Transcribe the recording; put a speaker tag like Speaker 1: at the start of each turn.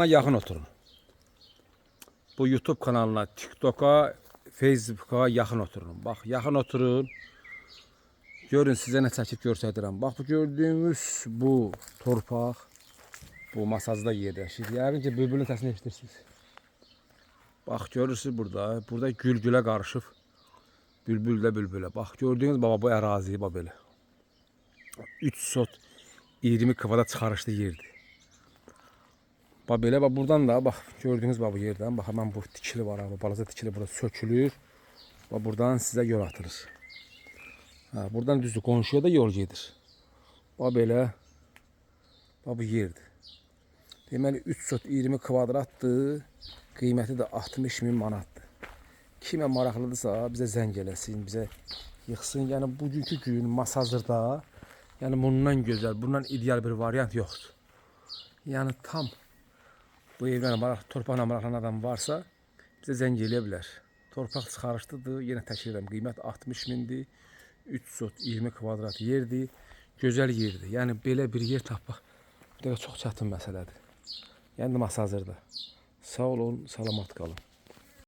Speaker 1: Yakın oturun. Bu YouTube kanalına, TikTok'a, Facebook'a yakın oturun. Bak yakın oturun. Görün size ne çəkib göstərirəm. Bak bu gördüğünüz bu torpaq, bu masajda yerləşir. Yəqin ki bülbülün səsini eşidirsiniz. Bak görürsünüz burada. Burada gülgülə qarışıb. Bülbül də bülbülə. Bak gördüğünüz baba bu ərazi baba belə. 3 sot 20 kvadrat çıxarışlı yerdir. Bax belə bax buradan da bax gördüyünüz bax bu yerdən bax hemen bu tikili var abi. Balaca tikili burada sökülür. Bax buradan sizə yol atılır. Ha, buradan düzdür qonşuya da yol gedir. Bax belə bax bu yerdir. Deməli 3 sot 20 kvadratdır. Qiyməti də 60.000 manatdır. Kimə maraqlıdırsa bizə zəng eləsin, bizə yıxsın. Yəni bugünkü gün masazırda yəni bundan gözəl, bundan ideal bir variant yoxdur. Yəni tam bu evlərlə maraq, torpaqla maraqlanan adam varsa bizə zəng eləyə bilər. Torpaq çıxarışlıdır, yenə təkrar edirəm, qiymət 60.000-dir. 3 sot 20 kvadrat yerdir, gözəl yerdir. Yəni belə bir yer tapmaq çox çətin məsələdir. Yəni masazırda. Sağ olun, salamat qalın.